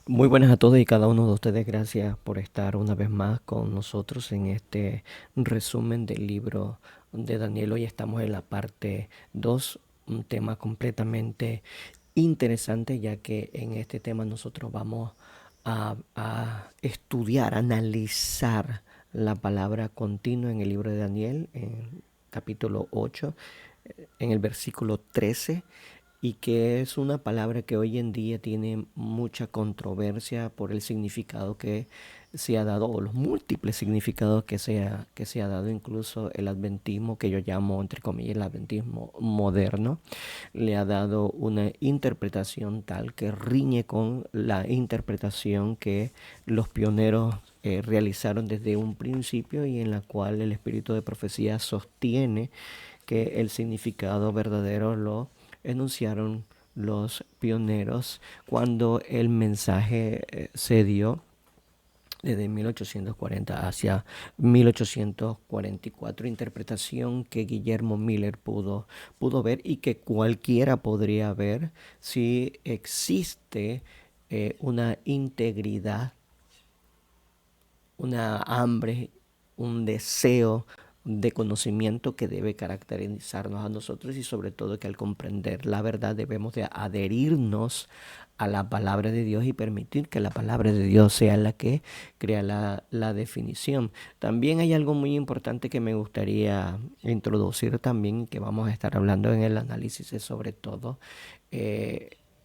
Muy buenas a todos y cada uno de ustedes. Gracias por estar una vez más con nosotros en este resumen del libro de Daniel. Hoy estamos en la parte 2, un tema completamente interesante, ya que en este tema nosotros vamos a estudiar, analizar la palabra continua en el libro de Daniel, en capítulo 8, en el versículo 13, y que es una palabra que hoy en día tiene mucha controversia por el significado que se ha dado, o los múltiples significados que se ha dado. Incluso el adventismo, que yo llamo entre comillas el adventismo moderno, le ha dado una interpretación tal que riñe con la interpretación que los pioneros realizaron desde un principio, y en la cual el espíritu de profecía sostiene que el significado verdadero lo enunciaron los pioneros cuando el mensaje se dio desde 1840 hacia 1844, interpretación que Guillermo Miller pudo ver y que cualquiera podría ver si existe una integridad, una hambre, un deseo de conocimiento que debe caracterizarnos a nosotros, y sobre todo que al comprender la verdad debemos de adherirnos a la palabra de Dios y permitir que la palabra de Dios sea la que crea la definición. También hay algo muy importante que me gustaría introducir también, que vamos a estar hablando en el análisis, es sobre todo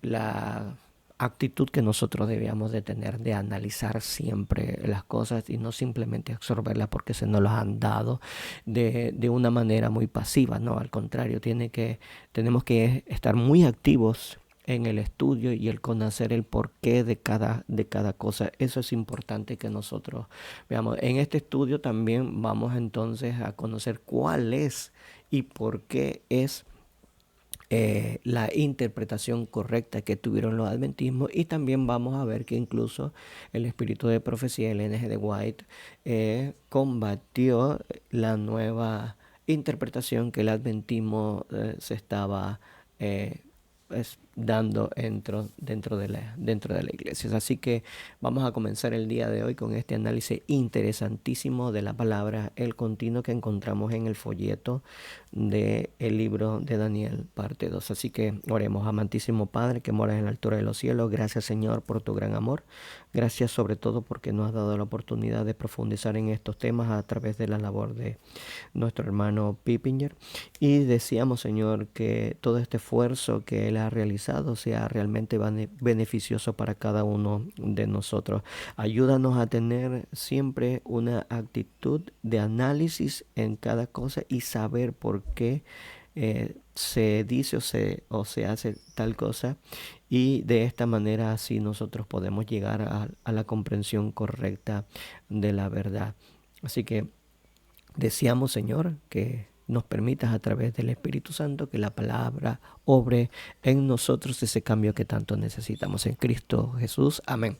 la actitud que nosotros debíamos de tener de analizar siempre las cosas y no simplemente absorberlas porque se nos las han dado de una manera muy pasiva. No, al contrario, tenemos que estar muy activos en el estudio y el conocer el porqué de cada cosa. Eso es importante que nosotros veamos. En este estudio también vamos entonces a conocer cuál es y por qué es la interpretación correcta que tuvieron los adventismos, y también vamos a ver que incluso el espíritu de profecía, el N. G. de White, combatió la nueva interpretación que el adventismo se estaba eh, dando dentro de la iglesia. Así que vamos a comenzar el día de hoy con este análisis interesantísimo de la palabra el continuo que encontramos en el folleto del libro de Daniel, parte 2. Así que oremos. Amantísimo Padre que moras en la altura de los cielos, gracias Señor por tu gran amor. Gracias sobre todo porque nos has dado la oportunidad de profundizar en estos temas a través de la labor de nuestro hermano Pippinger. Y deseamos, Señor, que todo este esfuerzo que Él ha realizado sea realmente beneficioso para cada uno de nosotros. Ayúdanos a tener siempre una actitud de análisis en cada cosa y saber por qué se dice o se hace tal cosa, y de esta manera así nosotros podemos llegar a la comprensión correcta de la verdad. Así que deseamos, Señor, que nos permitas a través del Espíritu Santo que la palabra obre en nosotros ese cambio que tanto necesitamos en Cristo Jesús. Amén.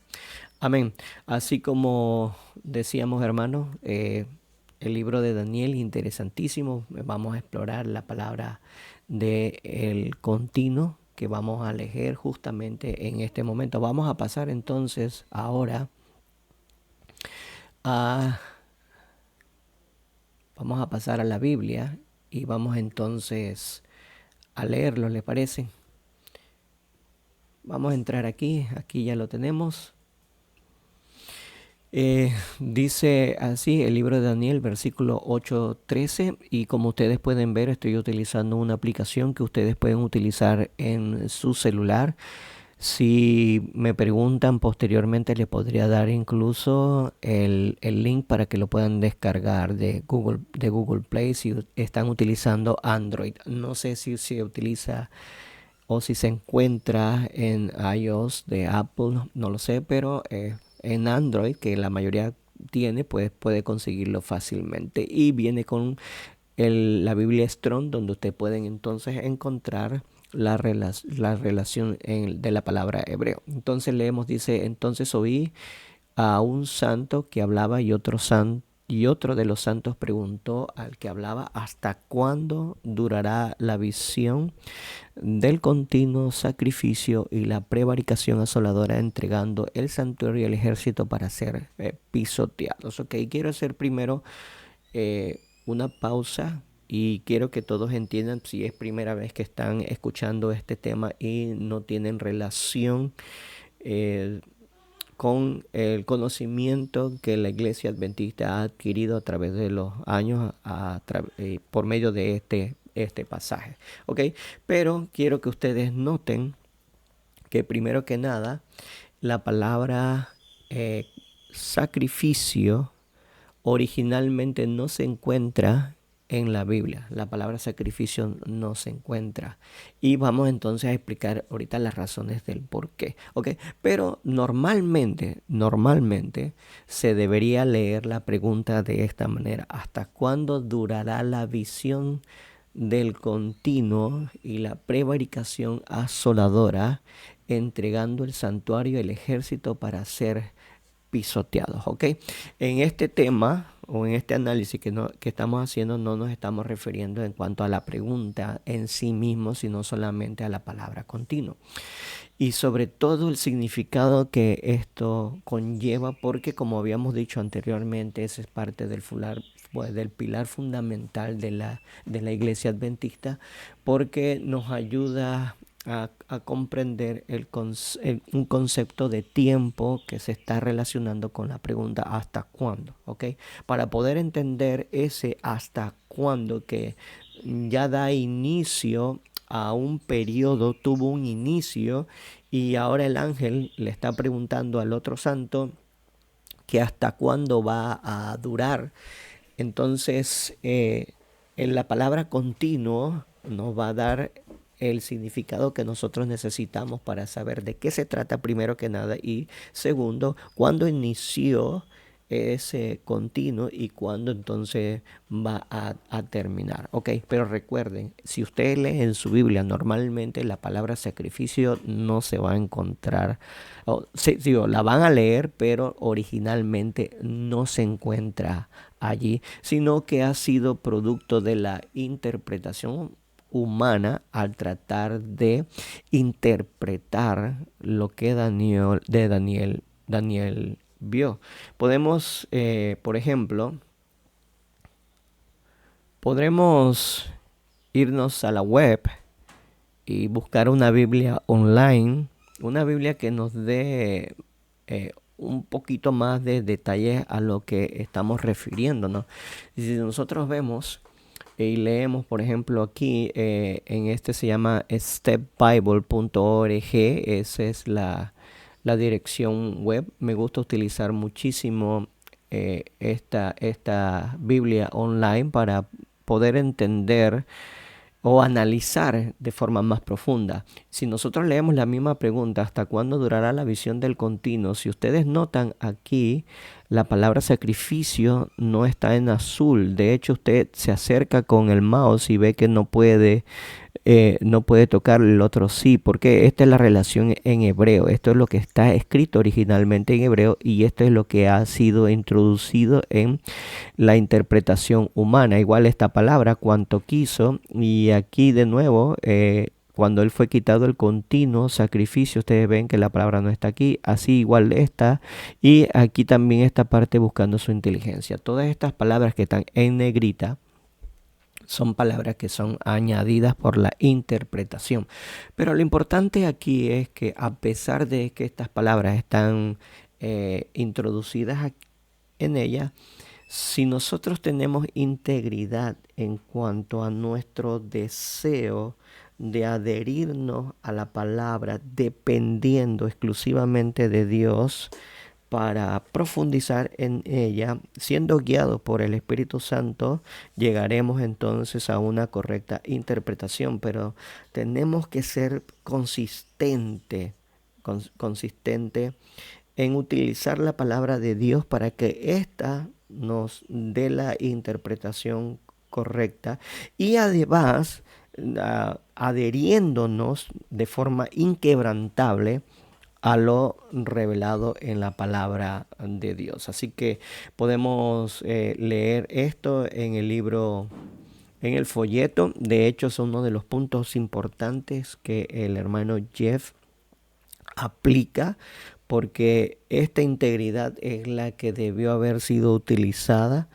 Amén. Así como decíamos, hermanos, el libro de Daniel, interesantísimo. Vamos a explorar la palabra de el continuo que vamos a leer justamente en este momento. Vamos a pasar entonces ahora a Vamos a pasar a la Biblia y vamos entonces a leerlo, ¿le parece? Vamos a entrar aquí ya lo tenemos. Dice así el libro de Daniel, versículo 8:13, y como ustedes pueden ver, estoy utilizando una aplicación que ustedes pueden utilizar en su celular. Si me preguntan posteriormente, les podría dar incluso el link para que lo puedan descargar de Google Play si están utilizando Android. No sé si se utiliza o si se encuentra en iOS de Apple, no lo sé, pero en Android, que la mayoría tiene, pues puede conseguirlo fácilmente. Y viene con la Biblia Strong, donde ustedes pueden entonces encontrar la relación de la palabra hebreo. Entonces leemos, dice: entonces oí a un santo que hablaba y otro santo Y otro de los santos preguntó al que hablaba: ¿hasta cuándo durará la visión del continuo sacrificio y la prevaricación asoladora, entregando el santuario y el ejército para ser pisoteados? Ok, quiero hacer primero una pausa y quiero que todos entiendan, si es primera vez que están escuchando este tema y no tienen relación eh, con el conocimiento que la Iglesia Adventista ha adquirido a través de los años por medio de este pasaje. ¿Ok? Pero quiero que ustedes noten que primero que nada, la palabra eh, sacrificio originalmente no se encuentra en la Biblia. La palabra sacrificio no se encuentra. Y vamos entonces a explicar ahorita las razones del por qué. ¿Ok? Pero normalmente se debería leer la pregunta de esta manera: ¿hasta cuándo durará la visión del continuo y la prevaricación asoladora, entregando el santuario y el ejército para ser pisoteados? ¿Ok? En este tema o en este análisis que estamos haciendo, no nos estamos refiriendo en cuanto a la pregunta en sí mismo, sino solamente a la palabra continuo. Y sobre todo el significado que esto conlleva, porque como habíamos dicho anteriormente, ese es parte del pilar fundamental de la Iglesia Adventista, porque nos ayuda a comprender un concepto de tiempo que se está relacionando con la pregunta ¿hasta cuándo? ¿Ok? Para poder entender ese hasta cuándo, que ya da inicio a un periodo, tuvo un inicio, y ahora el ángel le está preguntando al otro santo que hasta cuándo va a durar. Entonces, en la palabra continuo nos va a dar el significado que nosotros necesitamos para saber de qué se trata, primero que nada, y segundo, cuándo inició ese continuo y cuándo entonces va a terminar. Ok, pero recuerden, si usted lee en su Biblia, normalmente la palabra sacrificio no se va a encontrar. Sí, digo, la van a leer, pero originalmente no se encuentra allí, sino que ha sido producto de la interpretación humana al tratar de interpretar lo que Daniel vio. Podemos, por ejemplo, podremos irnos a la web y buscar una Biblia online, una Biblia que nos dé un poquito más de detalles a lo que estamos refiriéndonos. Y si nosotros vemos y leemos, por ejemplo, aquí en este se llama stepbible.org, esa es la dirección web. Me gusta utilizar muchísimo esta Biblia online para poder entender o analizar de forma más profunda. Si nosotros leemos la misma pregunta, ¿hasta cuándo durará la visión del continuo? Si ustedes notan aquí, la palabra sacrificio no está en azul. De hecho, usted se acerca con el mouse y ve que no puede tocar, el otro sí, porque esta es la relación en hebreo. Esto es lo que está escrito originalmente en hebreo y esto es lo que ha sido introducido en la interpretación humana. Igual esta palabra, cuanto quiso, y aquí de nuevo, cuando él fue quitado el continuo sacrificio, ustedes ven que la palabra no está aquí, así igual está, y aquí también esta parte buscando su inteligencia. Todas estas palabras que están en negrita son palabras que son añadidas por la interpretación. Pero lo importante aquí es que a pesar de que estas palabras están introducidas en ella, si nosotros tenemos integridad en cuanto a nuestro deseo de adherirnos a la palabra, dependiendo exclusivamente de Dios, para profundizar en ella, siendo guiados por el Espíritu Santo, llegaremos entonces a una correcta interpretación. Pero tenemos que ser consistente en utilizar la palabra de Dios para que ésta nos dé la interpretación correcta, y además adheriéndonos de forma inquebrantable a lo revelado en la palabra de Dios. Así que podemos leer esto en el libro, en el folleto. De hecho, es uno de los puntos importantes que el hermano Jeff aplica, porque esta integridad es la que debió haber sido utilizada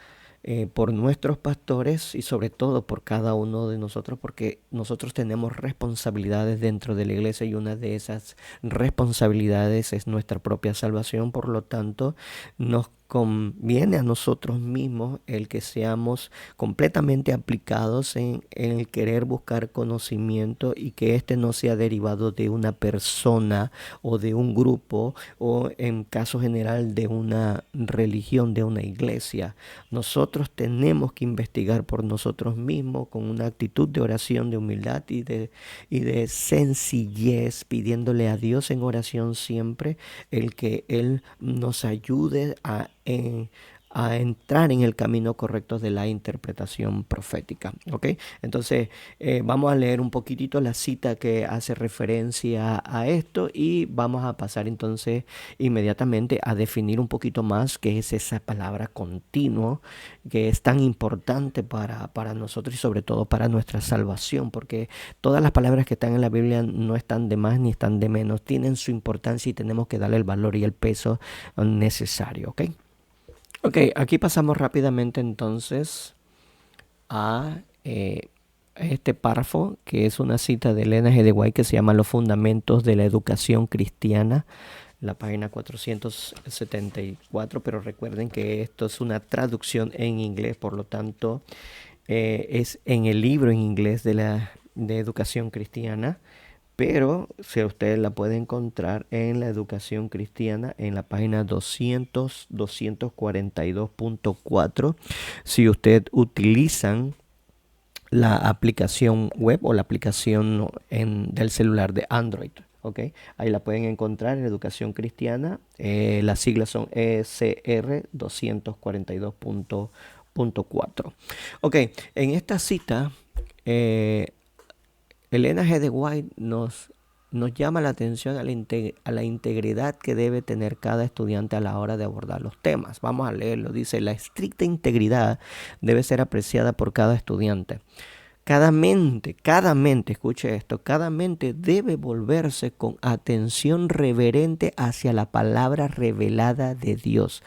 por nuestros pastores y sobre todo por cada uno de nosotros, porque nosotros tenemos responsabilidades dentro de la iglesia y una de esas responsabilidades es nuestra propia salvación. Por lo tanto, nos conviene a nosotros mismos el que seamos completamente aplicados en el querer buscar conocimiento y que éste no sea derivado de una persona o de un grupo o en caso general de una religión, de una iglesia. Nosotros tenemos que investigar por nosotros mismos con una actitud de oración, de humildad y de sencillez, pidiéndole a Dios en oración siempre el que Él nos ayude a entrar en el camino correcto de la interpretación profética. ¿Ok? Entonces, vamos a leer un poquitito la cita que hace referencia a esto y vamos a pasar entonces inmediatamente a definir un poquito más qué es esa palabra continuo, que es tan importante para nosotros y sobre todo para nuestra salvación, porque todas las palabras que están en la Biblia no están de más ni están de menos, tienen su importancia y tenemos que darle el valor y el peso necesario. ¿Ok? Ok, aquí pasamos rápidamente entonces a este párrafo, que es una cita de Elena G. de White que se llama Los fundamentos de la educación cristiana, la página 474, pero recuerden que esto es una traducción en inglés, por lo tanto es en el libro en inglés de educación cristiana, pero si usted la puede encontrar en la educación cristiana en la página 242.4. Si usted utilizan la aplicación web o la aplicación del celular de Android. ¿Ok? Ahí la pueden encontrar en Educación Cristiana. Las siglas son ECR 242.4. Ok, en esta cita, Elena G. de White nos llama la atención a la integridad que debe tener cada estudiante a la hora de abordar los temas. Vamos a leerlo. Dice, la estricta integridad debe ser apreciada por cada estudiante. Cada mente, escuche esto, cada mente debe volverse con atención reverente hacia la palabra revelada de Dios.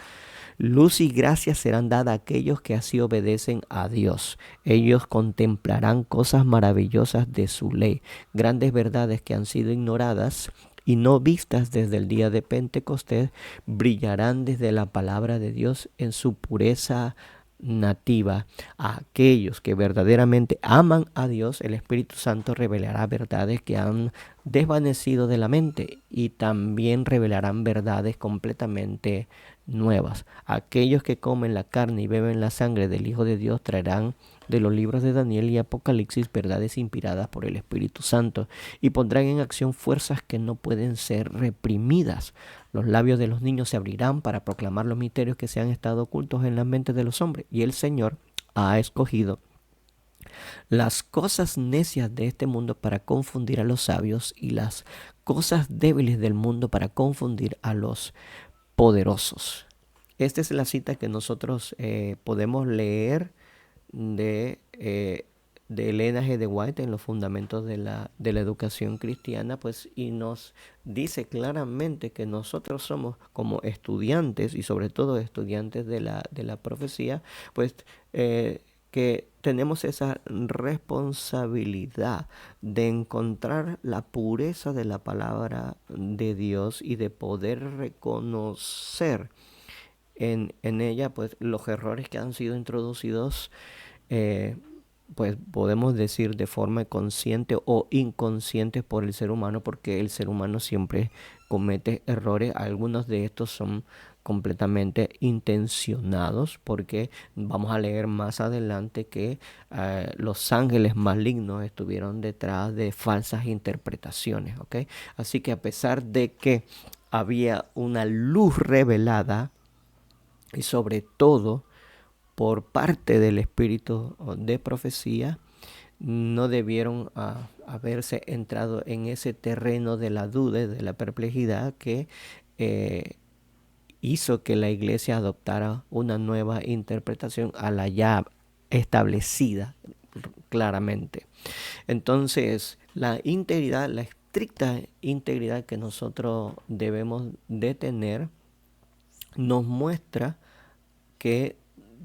Luz y gracia serán dadas a aquellos que así obedecen a Dios. Ellos contemplarán cosas maravillosas de su ley, grandes verdades que han sido ignoradas y no vistas desde el día de Pentecostés, brillarán desde la palabra de Dios en su pureza nativa. A aquellos que verdaderamente aman a Dios, el Espíritu Santo revelará verdades que han desvanecido de la mente y también revelarán verdades completamente nuevas. Aquellos que comen la carne y beben la sangre del Hijo de Dios traerán de los libros de Daniel y Apocalipsis verdades inspiradas por el Espíritu Santo y pondrán en acción fuerzas que no pueden ser reprimidas. Los labios de los niños se abrirán para proclamar los misterios que se han estado ocultos en la mente de los hombres, y el Señor ha escogido las cosas necias de este mundo para confundir a los sabios y las cosas débiles del mundo para confundir a los poderosos. Esta es la cita que nosotros podemos leer de, eh, de Elena G. de White en los fundamentos de la educación cristiana, pues, y nos dice claramente que nosotros somos como estudiantes y sobre todo estudiantes de la profecía, pues que tenemos esa responsabilidad de encontrar la pureza de la palabra de Dios y de poder reconocer en ella pues los errores que han sido introducidos, eh, pues podemos decir de forma consciente o inconsciente por el ser humano, porque el ser humano siempre comete errores. Algunos de estos son completamente intencionados, porque vamos a leer más adelante que los ángeles malignos estuvieron detrás de falsas interpretaciones. ¿Ok? Así que a pesar de que había una luz revelada, y sobre todo por parte del espíritu de profecía, no debieron haberse entrado en ese terreno de la duda, de la perplejidad que hizo que la iglesia adoptara una nueva interpretación a la ya establecida claramente. Entonces, la integridad, la estricta integridad que nosotros debemos de tener, nos muestra que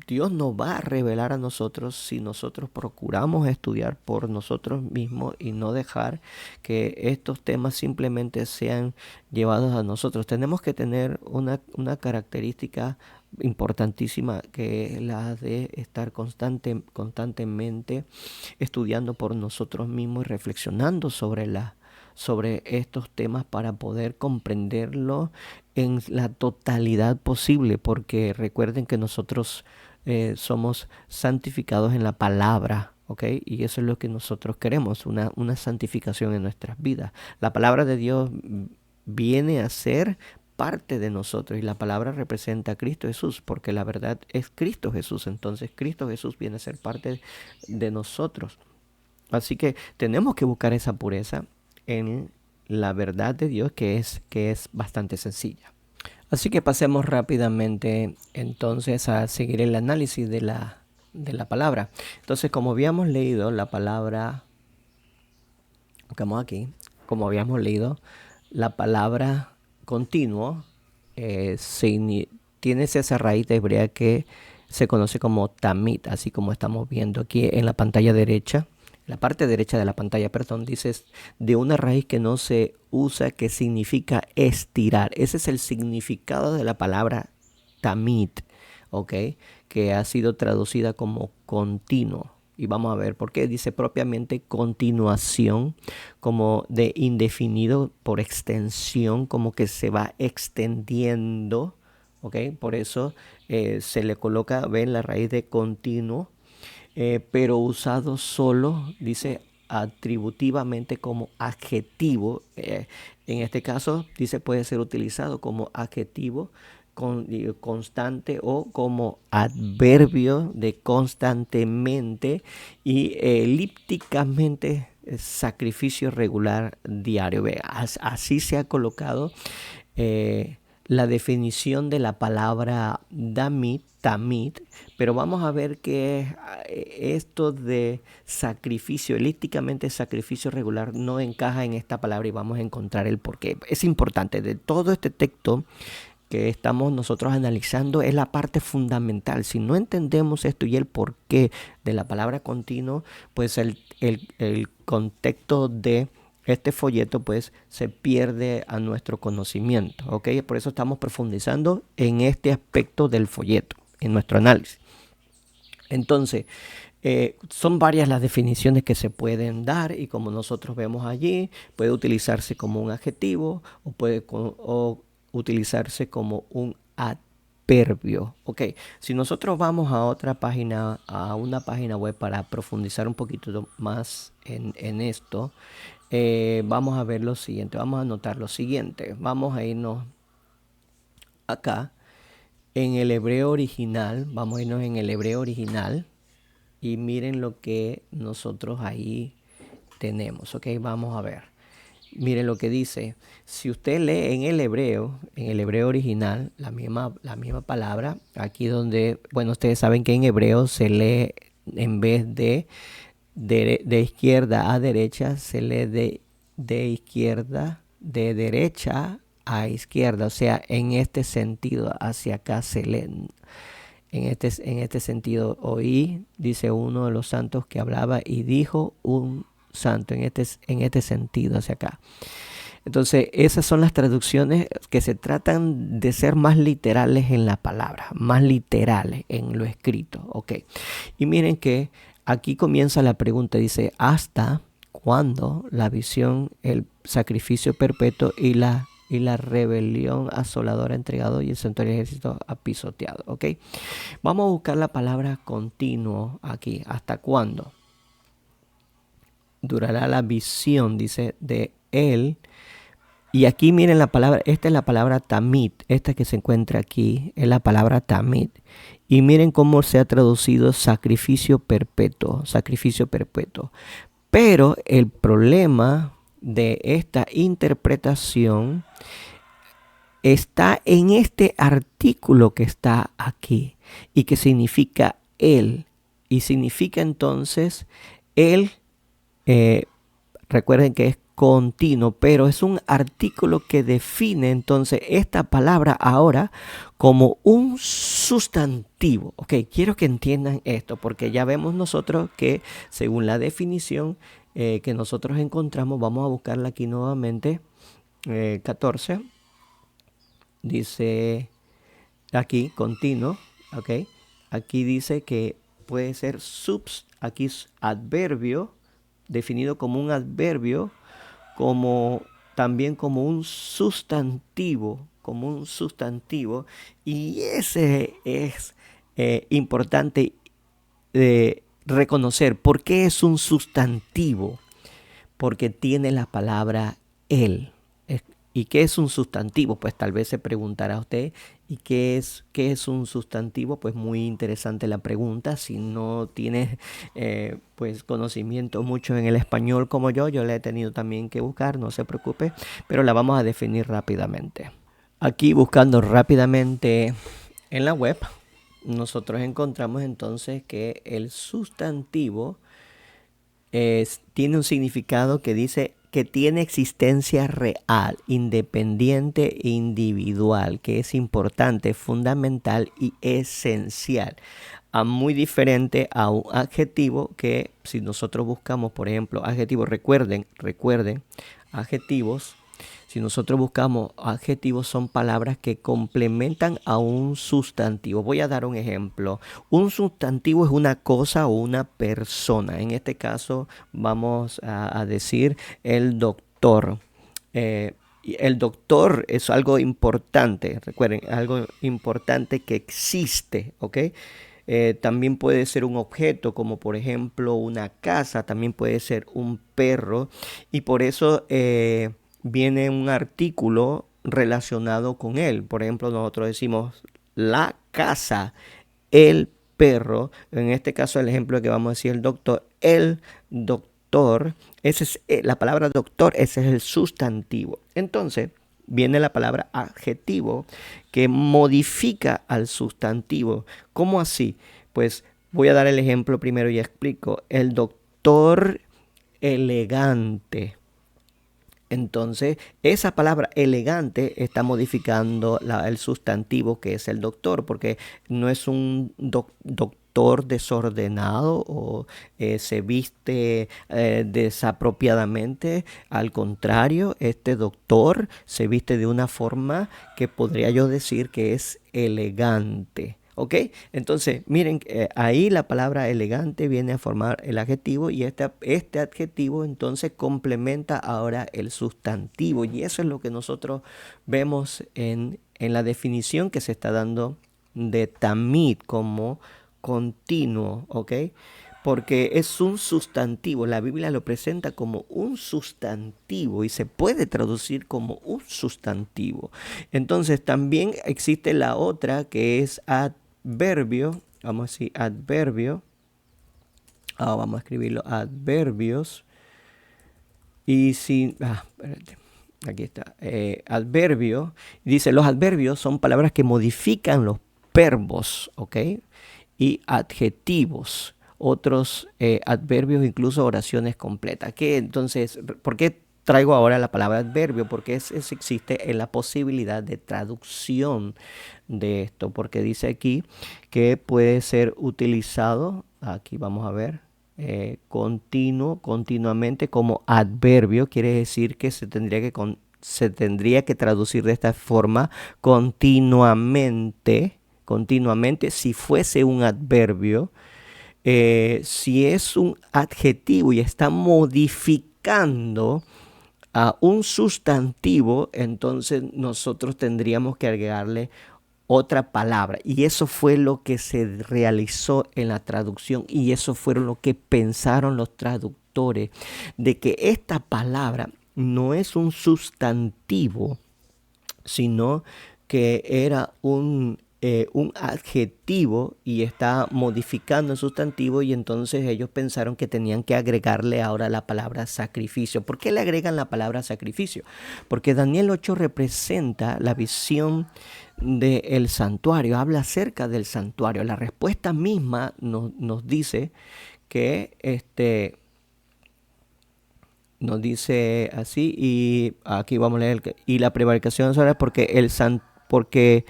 Dios nos va a revelar a nosotros si nosotros procuramos estudiar por nosotros mismos y no dejar que estos temas simplemente sean llevados a nosotros. Tenemos que tener una característica importantísima, que es la de estar constantemente estudiando por nosotros mismos y reflexionando sobre estos temas para poder comprenderlo en la totalidad posible, porque recuerden que nosotros somos santificados en la palabra, ¿ok? Y eso es lo que nosotros queremos, una santificación en nuestras vidas. La palabra de Dios viene a ser parte de nosotros, y la palabra representa a Cristo Jesús, porque la verdad es Cristo Jesús. Entonces Cristo Jesús viene a ser parte de nosotros. Así que tenemos que buscar esa pureza en la verdad de Dios, que es bastante sencilla. Así que pasemos rápidamente entonces a seguir el análisis de la palabra. Entonces, como habíamos leído la palabra, buscamos aquí, como habíamos leído, la palabra continuo tiene esa raíz hebrea que se conoce como tamid, así como estamos viendo aquí en la pantalla derecha. La parte derecha de la pantalla, perdón, dice de una raíz que no se usa, que significa estirar. Ese es el significado de la palabra tamid, ¿ok? Que ha sido traducida como continuo. Y vamos a ver por qué. Dice propiamente continuación, como de indefinido por extensión, como que se va extendiendo, ¿ok? Por eso se le coloca, ven, la raíz de continuo. Pero usado solo, dice, atributivamente como adjetivo. En este caso, dice, puede ser utilizado como adjetivo constante o como adverbio de constantemente, y elípticamente sacrificio regular diario. Ve, así se ha colocado la definición de la palabra tamid, pero vamos a ver que esto de sacrificio, elípticamente sacrificio regular, no encaja en esta palabra, y vamos a encontrar el porqué. Es importante de todo este texto que estamos nosotros analizando, es la parte fundamental. Si no entendemos esto y el porqué de la palabra continuo, pues el contexto de este folleto pues se pierde a nuestro conocimiento, ¿ok? Por eso estamos profundizando en este aspecto del folleto, en nuestro análisis. Entonces, son varias las definiciones que se pueden dar, y como nosotros vemos allí, puede utilizarse como un adjetivo o utilizarse como un adverbio. Ok, si nosotros vamos a otra página, a una página web, para profundizar un poquito más en esto, vamos a ver lo siguiente, vamos a anotar lo siguiente. Vamos a irnos acá en el hebreo original, vamos a irnos en el hebreo original, y miren lo que nosotros ahí tenemos. Ok, vamos a ver. Miren lo que dice. Si usted lee en el hebreo original, la misma palabra, aquí donde, bueno, ustedes saben que en hebreo se lee, en vez de izquierda a derecha, se lee de izquierda, de derecha a izquierda. O sea, en este sentido, hacia acá se lee. En este sentido, oí, dice uno de los santos que hablaba, y dijo un santo, en este sentido, hacia acá. Entonces, esas son las traducciones que se tratan de ser más literales en la palabra, más literales en lo escrito, ¿ok? Y miren que aquí comienza la pregunta, dice, ¿hasta cuándo la visión, el sacrificio perpetuo y la rebelión asoladora entregado, y el santuario ejército ha pisoteado? ¿Ok? Vamos a buscar la palabra continuo aquí. ¿Hasta cuándo durará la visión, dice, de él? Y aquí miren la palabra, esta es la palabra tamid, esta que se encuentra aquí es la palabra tamid. Y miren cómo se ha traducido sacrificio perpetuo, sacrificio perpetuo. Pero el problema de esta interpretación está en este artículo que está aquí y que significa él. Y significa entonces él, eh, recuerden que es continuo, pero es un artículo que define entonces esta palabra ahora como un sustantivo. Ok, quiero que entiendan esto porque ya vemos nosotros que según la definición que nosotros encontramos, vamos a buscarla aquí nuevamente, 14, dice aquí continuo, ok, aquí dice que puede ser aquí es adverbio, definido como un adverbio, como también como un sustantivo, y ese es importante reconocer. ¿Por qué es un sustantivo? Porque tiene la palabra él. ¿Y qué es un sustantivo? Pues tal vez se preguntará usted, ¿y qué es un sustantivo? Pues muy interesante la pregunta. Si no tienes pues conocimiento mucho en el español como yo la he tenido también que buscar, no se preocupe, pero la vamos a definir rápidamente. Aquí buscando rápidamente en la web, nosotros encontramos entonces que el sustantivo tiene un significado que dice que tiene existencia real, independiente e individual, que es importante, fundamental y esencial. Muy diferente a un adjetivo que si nosotros buscamos, por ejemplo, adjetivos, recuerden, adjetivos. Si nosotros buscamos adjetivos, son palabras que complementan a un sustantivo. Voy a dar un ejemplo. Un sustantivo es una cosa o una persona. En este caso vamos a decir el doctor. El doctor es algo importante, recuerden, algo importante que existe, ¿ok? También puede ser un objeto, como por ejemplo una casa, también puede ser un perro, y por eso viene un artículo relacionado con él. Por ejemplo, nosotros decimos la casa, el perro. En este caso, el ejemplo que vamos a decir el doctor, ese es la palabra doctor, ese es el sustantivo. Entonces, viene la palabra adjetivo que modifica al sustantivo. ¿Cómo así? Pues voy a dar el ejemplo primero y explico. El doctor elegante. Entonces, esa palabra elegante está modificando el sustantivo que es el doctor, porque no es un doctor desordenado o se viste desapropiadamente. Al contrario, este doctor se viste de una forma que podría yo decir que es elegante. ¿Ok? Entonces, miren, ahí la palabra elegante viene a formar el adjetivo y este adjetivo entonces complementa ahora el sustantivo. Y eso es lo que nosotros vemos en la definición que se está dando de tamid como continuo, ¿ok? Porque es un sustantivo, la Biblia lo presenta como un sustantivo y se puede traducir como un sustantivo. Entonces también existe la otra que es adverbio, vamos a decir adverbio, vamos a escribirlo adverbios, y si, espérate, aquí está, adverbio, dice los adverbios son palabras que modifican los verbos, ¿ok? Y adjetivos, otros adverbios, incluso oraciones completas. Entonces, ¿por qué traigo ahora la palabra adverbio? Porque existe en la posibilidad de traducción de esto, porque dice aquí que puede ser utilizado, aquí vamos a ver, continuamente como adverbio, quiere decir que se tendría que traducir de esta forma continuamente, si fuese un adverbio. Si es un adjetivo y está modificando a un sustantivo, entonces nosotros tendríamos que agregarle otra palabra. Y eso fue lo que se realizó en la traducción y eso fue lo que pensaron los traductores, de que esta palabra no es un sustantivo, sino que era un un adjetivo y está modificando el sustantivo, y entonces ellos pensaron que tenían que agregarle ahora la palabra sacrificio. ¿Por qué le agregan la palabra sacrificio? Porque Daniel 8 representa la visión del santuario, habla acerca del santuario. La respuesta misma nos dice que nos dice así, y aquí vamos a leer, y la prevaricación es porque porque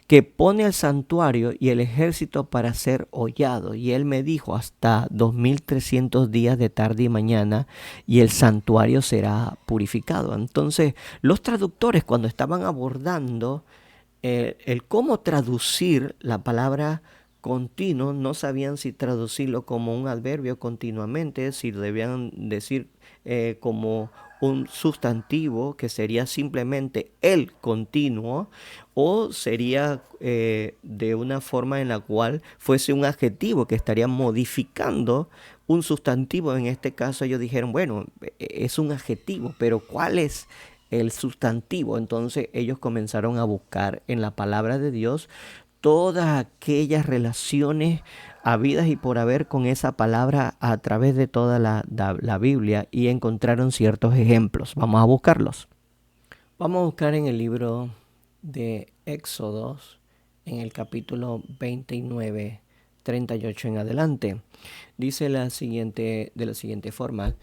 que pone el santuario y el ejército para ser hollado. Y él me dijo, hasta 2300 días de tarde y mañana, y el santuario será purificado. Entonces, los traductores, cuando estaban abordando el cómo traducir la palabra continuo, no sabían si traducirlo como un adverbio continuamente, si debían decir como un sustantivo que sería simplemente el continuo, o sería de una forma en la cual fuese un adjetivo que estaría modificando un sustantivo. En este caso ellos dijeron, bueno, es un adjetivo, pero ¿cuál es el sustantivo? Entonces ellos comenzaron a buscar en la palabra de Dios todas aquellas relaciones habidas y por haber con esa palabra a través de toda la Biblia, y encontraron ciertos ejemplos. Vamos a buscarlos. Vamos a buscar en el libro de Éxodos, en el capítulo 29, 38 en adelante. Dice de la siguiente forma: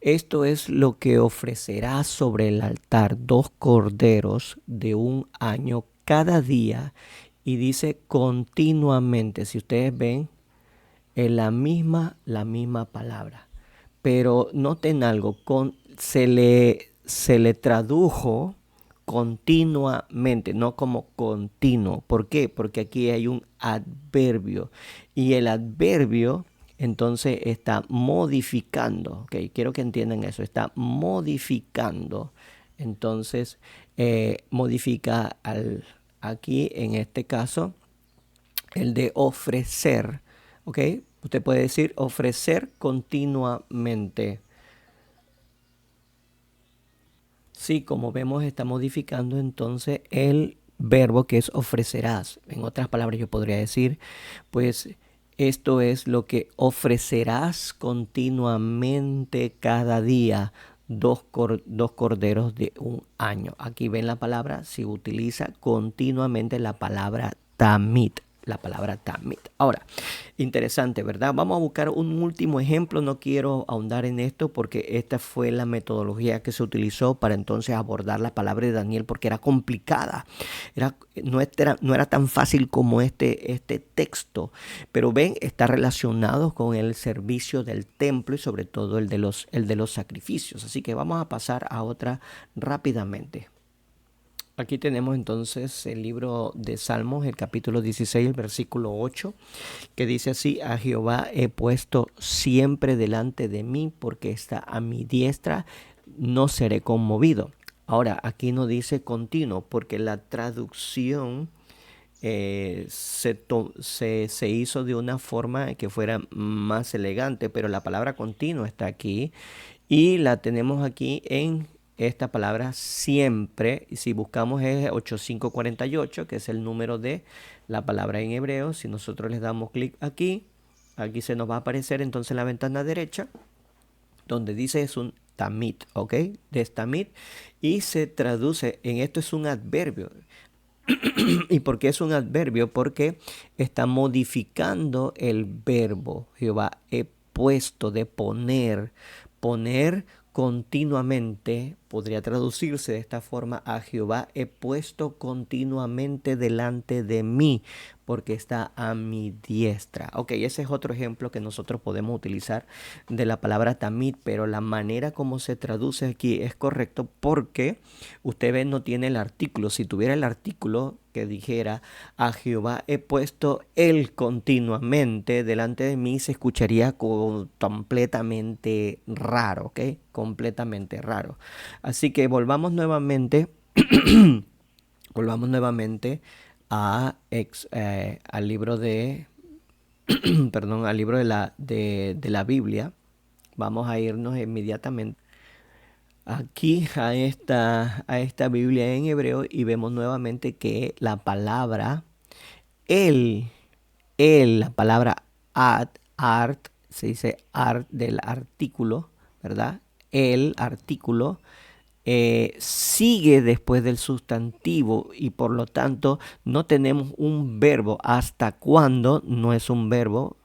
esto es lo que ofrecerás sobre el altar: 2 corderos de un año cada día. Y dice continuamente. Si ustedes ven, es la misma palabra. Pero noten algo, se le tradujo continuamente, no como continuo. ¿Por qué? Porque aquí hay un adverbio. Y el adverbio entonces está modificando. ¿Ok? Quiero que entiendan eso. Está modificando. Entonces, modifica aquí en este caso el de ofrecer. ¿Ok? Usted puede decir ofrecer continuamente. Sí, como vemos, está modificando entonces el verbo que es ofrecerás. En otras palabras, yo podría decir, pues esto es lo que ofrecerás continuamente cada día: dos corderos de un año. Aquí ven la palabra, si utiliza continuamente la palabra tamit. La palabra tamit. Ahora, interesante, ¿verdad? Vamos a buscar un último ejemplo. No quiero ahondar en esto porque esta fue la metodología que se utilizó para entonces abordar la palabra de Daniel, porque era complicada. No era tan fácil como este texto. Pero ven, está relacionado con el servicio del templo y sobre todo el de los sacrificios. Así que vamos a pasar a otra rápidamente. Aquí tenemos entonces el libro de Salmos, el capítulo 16, el versículo 8, que dice así: a Jehová he puesto siempre delante de mí, porque está a mi diestra, no seré conmovido. Ahora, aquí no dice continuo, porque la traducción se hizo de una forma que fuera más elegante, pero la palabra continuo está aquí y la tenemos aquí en esta palabra siempre. Y si buscamos es 8548, que es el número de la palabra en hebreo. Si nosotros les damos clic aquí, aquí se nos va a aparecer entonces la ventana derecha, donde dice es un tamit, ¿ok? De tamit, y se traduce en esto, es un adverbio. ¿Y por qué es un adverbio? Porque está modificando el verbo. Jehová he puesto, de poner. Poner continuamente podría traducirse de esta forma: a Jehová he puesto continuamente delante de mí, porque está a mi diestra. Ok, ese es otro ejemplo que nosotros podemos utilizar de la palabra tamid, pero la manera como se traduce aquí es correcto porque usted ve, no tiene el artículo. Si tuviera el artículo que dijera a Jehová he puesto él continuamente delante de mí, se escucharía completamente raro, ¿ok? Completamente raro. Así que volvamos nuevamente al libro de, perdón, al libro de la Biblia. Vamos a irnos inmediatamente aquí a esta Biblia en hebreo, y vemos nuevamente que la palabra él, la palabra art, se dice art del artículo, ¿verdad? El artículo sigue después del sustantivo y por lo tanto no tenemos un verbo. ¿Hasta cuándo? No es un verbo.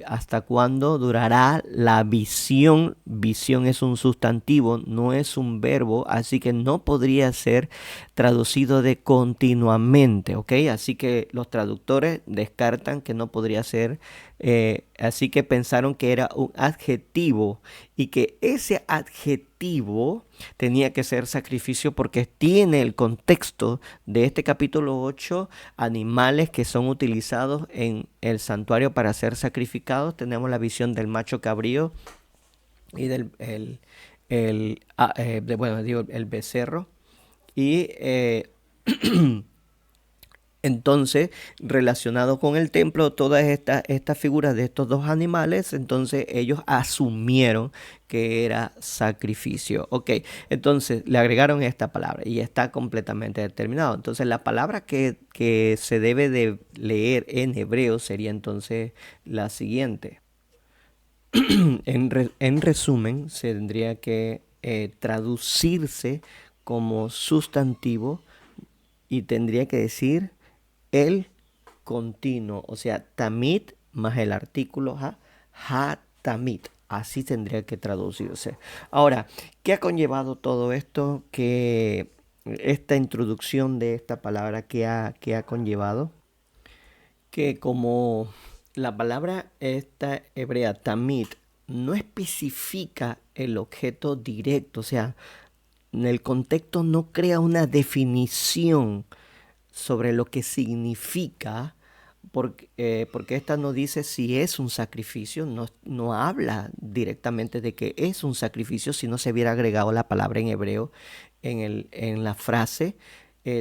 ¿Hasta cuándo durará la visión? Visión es un sustantivo, no es un verbo, así que no podría ser traducido de continuamente, ¿ok? Así que los traductores descartan que no podría ser, así que pensaron que era un adjetivo y que ese adjetivo tenía que ser sacrificio porque tiene el contexto de este capítulo 8, animales que son utilizados en el santuario para ser sacrificados. Tenemos la visión del macho cabrío y el becerro. Y entonces, relacionado con el templo, todas estas figuras de estos dos animales, entonces ellos asumieron que era sacrificio. Ok, entonces le agregaron esta palabra y está completamente determinado. Entonces, la palabra que se debe de leer en hebreo sería entonces la siguiente. En resumen, se tendría que traducirse como sustantivo y tendría que decir el continuo, o sea, tamid más el artículo tamid. Así tendría que traducirse. Ahora, ¿qué ha conllevado todo esto? Que esta introducción de esta palabra que ha conllevado, que como la palabra esta hebrea tamid no especifica el objeto directo, o sea, en el contexto no crea una definición sobre lo que significa, porque esta no dice si es un sacrificio, no habla directamente de que es un sacrificio si no se hubiera agregado la palabra en hebreo en la frase.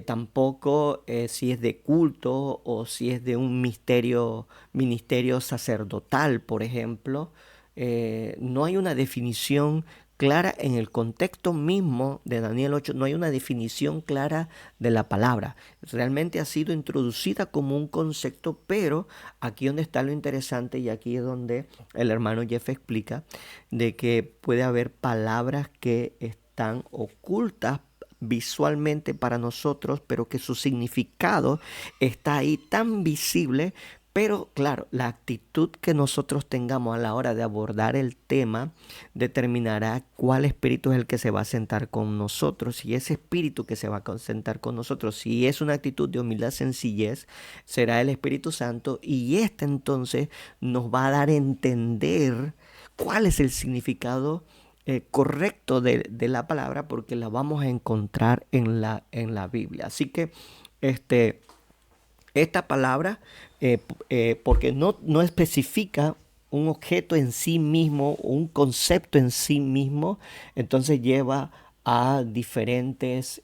Tampoco si es de culto o si es de un ministerio sacerdotal, por ejemplo. No hay una definición clara en el contexto mismo de Daniel 8, no hay una definición clara de la palabra. Realmente ha sido introducida como un concepto, pero aquí donde está lo interesante y aquí es donde el hermano Jeff explica de que puede haber palabras que están ocultas visualmente para nosotros, pero que su significado está ahí tan visible. Pero claro, la actitud que nosotros tengamos a la hora de abordar el tema determinará cuál espíritu es el que se va a sentar con nosotros. Y ese espíritu que se va a sentar con nosotros, si es una actitud de humildad, sencillez, será el Espíritu Santo. Y este entonces nos va a dar a entender cuál es el significado correcto de la palabra, porque la vamos a encontrar en la Biblia. Así que esta palabra, porque no especifica un objeto en sí mismo, un concepto en sí mismo, entonces lleva a diferentes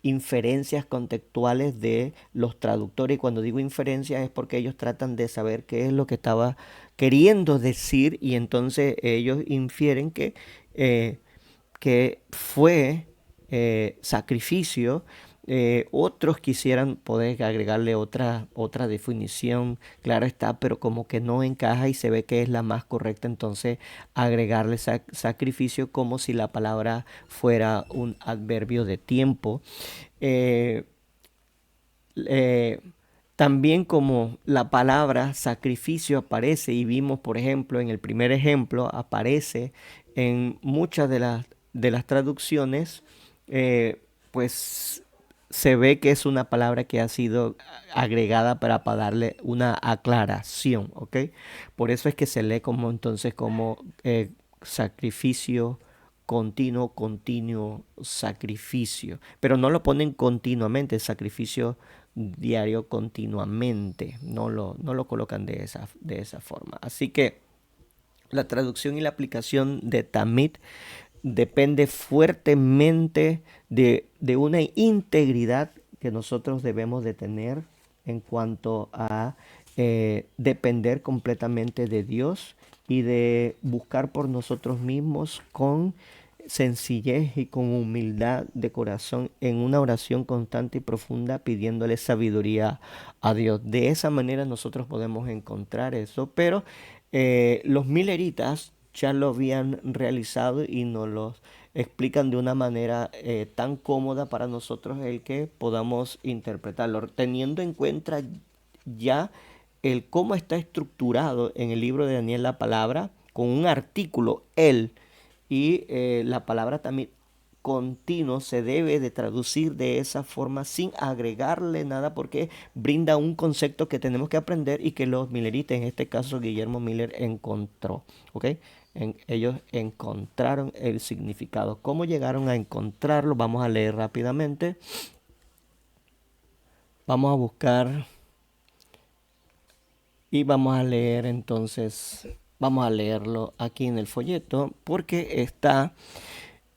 inferencias contextuales de los traductores. Y cuando digo inferencias es porque ellos tratan de saber qué es lo que estaba queriendo decir y entonces ellos infieren eh, que fue sacrificio. Otros quisieran poder agregarle otra definición, claro está, pero como que no encaja y se ve que es la más correcta, entonces agregarle sacrificio como si la palabra fuera un adverbio de tiempo. Eh, eh, También como la palabra sacrificio aparece y vimos, por ejemplo, en el primer ejemplo, aparece en muchas de las traducciones, pues se ve que es una palabra que ha sido agregada para darle una aclaración, ¿ok? Por eso es que se lee como entonces como sacrificio continuo sacrificio, pero no lo ponen continuamente, sacrificio diario continuamente, no lo colocan de esa forma. Así que la traducción y la aplicación de Tamid depende fuertemente de una integridad que nosotros debemos de tener en cuanto a depender completamente de Dios y de buscar por nosotros mismos con sencillez y con humildad de corazón en una oración constante y profunda pidiéndole sabiduría a Dios. De esa manera nosotros podemos encontrar eso, pero los Milleritas ya lo habían realizado y nos lo explican de una manera tan cómoda para nosotros el que podamos interpretarlo, teniendo en cuenta ya el cómo está estructurado en el libro de Daniel la palabra, con un artículo, él, y la palabra también continuo se debe de traducir de esa forma sin agregarle nada porque brinda un concepto que tenemos que aprender y que los Milleritas, en este caso Guillermo Miller, encontró. ¿Ok? Ellos encontraron el significado. ¿Cómo llegaron a encontrarlo? Vamos a leer rápidamente. Vamos a buscar y vamos a leer entonces, vamos a leerlo aquí en el folleto porque está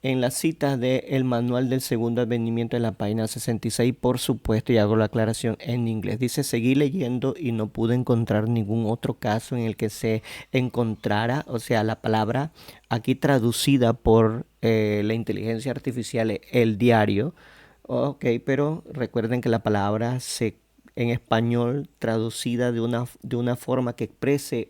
en las citas del manual del segundo advenimiento en la página 66, por supuesto, y hago la aclaración en inglés. Dice, seguí leyendo y no pude encontrar ningún otro caso en el que se encontrara, o sea, la palabra aquí traducida por la inteligencia artificial, el diario. Ok, pero recuerden que la palabra en español traducida de una forma que exprese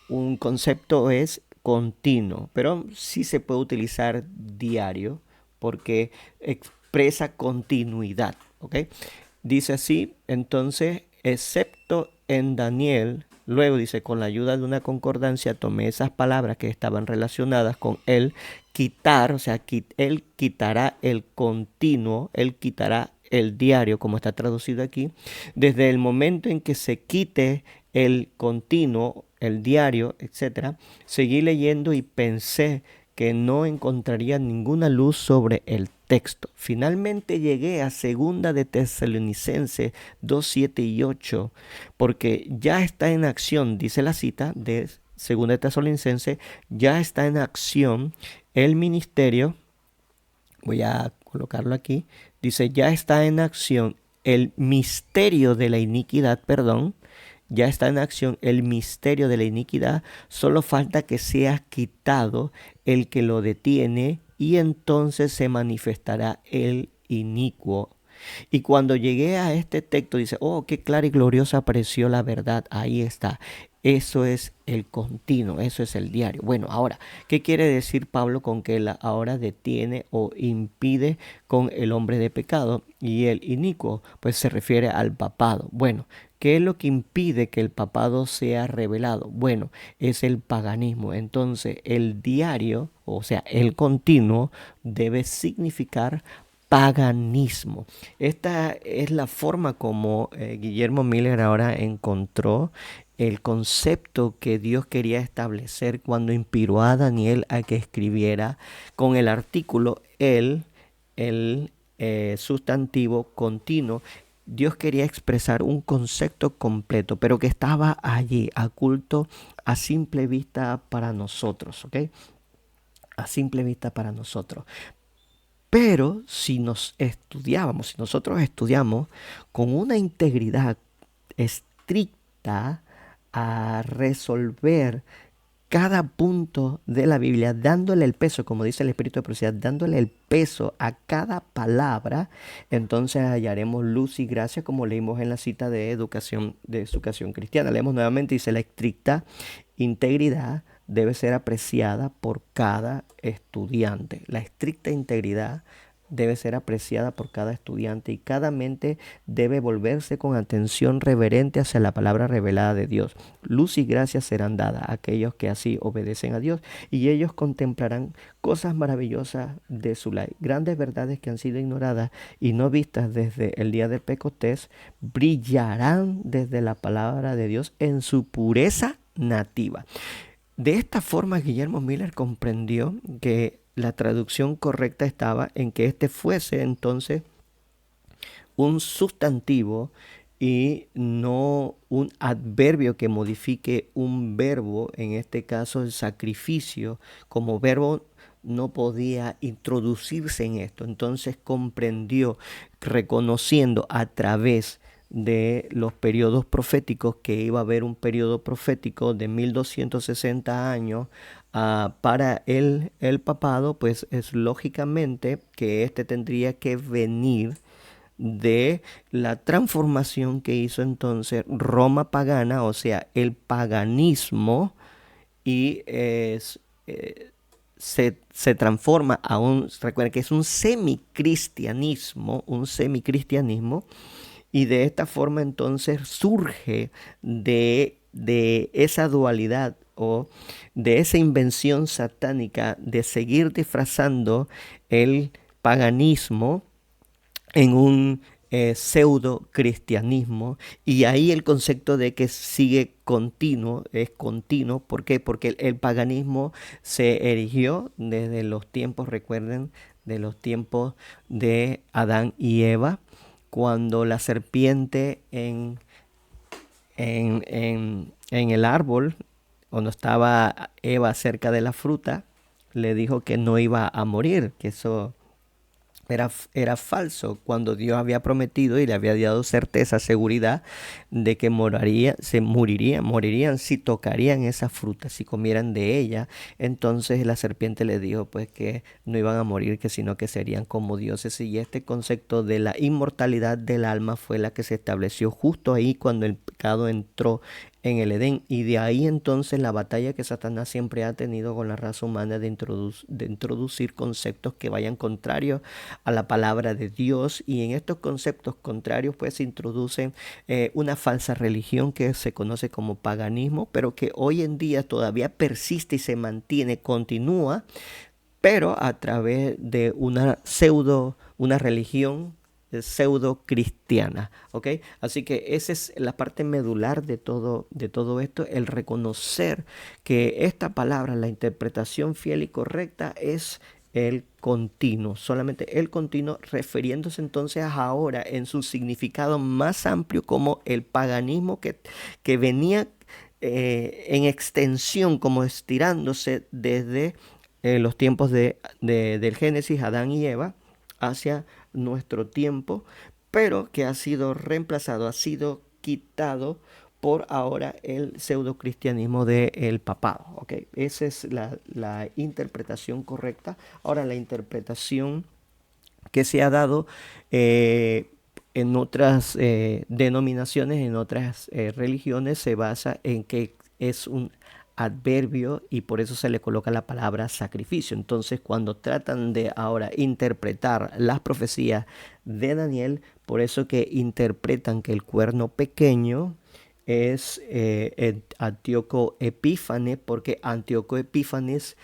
un concepto es continuo, pero sí se puede utilizar diario porque expresa continuidad. ¿Ok? Dice así, entonces, excepto en Daniel, luego dice, con la ayuda de una concordancia tomé esas palabras que estaban relacionadas con él, quitar, o sea, él quitará el continuo, él quitará el diario, como está traducido aquí, desde el momento en que se quite el continuo, el diario, etcétera, seguí leyendo y pensé que no encontraría ninguna luz sobre el texto. Finalmente llegué a Segunda de Tesalonicenses 2, 7 y 8, porque ya está en acción, dice la cita de Segunda de Tesalonicenses, ya está en acción el ministerio, voy a colocarlo aquí, dice, ya está en acción el misterio de la iniquidad, perdón, ya está en acción el misterio de la iniquidad, solo falta que sea quitado el que lo detiene y entonces se manifestará el inicuo. Y cuando llegué a este texto dice, oh, qué clara y gloriosa apareció la verdad, ahí está. Eso es el continuo, eso es el diario. Bueno, ahora, ¿qué quiere decir Pablo con que ahora detiene o impide con el hombre de pecado y el inicuo? Pues se refiere al papado. Bueno, ¿qué es lo que impide que el papado sea revelado? Bueno, es el paganismo. Entonces, el diario, o sea, el continuo, debe significar paganismo. Esta es la forma como Guillermo Miller ahora encontró el concepto que Dios quería establecer cuando inspiró a Daniel a que escribiera con el artículo el sustantivo continuo. Dios quería expresar un concepto completo, pero que estaba allí, oculto a simple vista para nosotros, ¿ok? A simple vista para nosotros. Pero si si nosotros estudiamos con una integridad estricta a resolver cada punto de la Biblia, dándole el peso, como dice el Espíritu de Profecía, dándole el peso a cada palabra, entonces hallaremos luz y gracia, como leímos en la cita de educación cristiana. Leemos nuevamente, dice, la estricta integridad debe ser apreciada por cada estudiante. La estricta integridad debe ser apreciada por cada estudiante y cada mente debe volverse con atención reverente hacia la palabra revelada de Dios. Luz y gracia serán dadas a aquellos que así obedecen a Dios y ellos contemplarán cosas maravillosas de su ley. Grandes verdades que han sido ignoradas y no vistas desde el día del Pentecostés brillarán desde la palabra de Dios en su pureza nativa. De esta forma, Guillermo Miller comprendió que la traducción correcta estaba en que este fuese entonces un sustantivo y no un adverbio que modifique un verbo, en este caso el sacrificio, como verbo no podía introducirse en esto. Entonces comprendió, reconociendo a través de los periodos proféticos que iba a haber un periodo profético de 1260 años para el papado, pues es lógicamente que este tendría que venir de la transformación que hizo entonces Roma pagana, o sea, el paganismo, y se transforma a recuerden que es un semicristianismo, y de esta forma entonces surge de esa dualidad o de esa invención satánica de seguir disfrazando el paganismo en un pseudo cristianismo, y ahí el concepto de que sigue continuo es continuo. ¿Por qué? Porque el paganismo se erigió desde los tiempos, recuerden, de los tiempos de Adán y Eva, cuando la serpiente en el árbol, cuando estaba Eva cerca de la fruta, le dijo que no iba a morir, que eso era falso, cuando Dios había prometido y le había dado certeza, seguridad de que morirían si tocarían esa fruta, si comieran de ella. Entonces la serpiente le dijo pues que no iban a morir, que sino que serían como dioses. Y este concepto de la inmortalidad del alma fue la que se estableció justo ahí cuando el pecado entró en el Edén, y de ahí entonces la batalla que Satanás siempre ha tenido con la raza humana de introducir conceptos que vayan contrarios a la palabra de Dios, y en estos conceptos contrarios pues se introducen una falsa religión que se conoce como paganismo, pero que hoy en día todavía persiste y se mantiene, continúa, pero a través de una religión pseudo cristiana, ¿ok? Así que esa es la parte medular de todo esto, el reconocer que esta palabra, la interpretación fiel y correcta, es el continuo, solamente el continuo, refiriéndose entonces ahora en su significado más amplio como el paganismo que venía en extensión, como estirándose desde los tiempos del Génesis, Adán y Eva, hacia nuestro tiempo, pero que ha sido reemplazado, ha sido quitado por ahora el pseudo-cristianismo del papado. ¿Okay? Esa es la interpretación correcta. Ahora, la interpretación que se ha dado en otras denominaciones, en otras religiones, se basa en que es un adverbio y por eso se le coloca la palabra sacrificio. Entonces, cuando tratan de ahora interpretar las profecías de Daniel, por eso que interpretan que el cuerno pequeño es Antíoco Epífanes, porque Antíoco Epífanes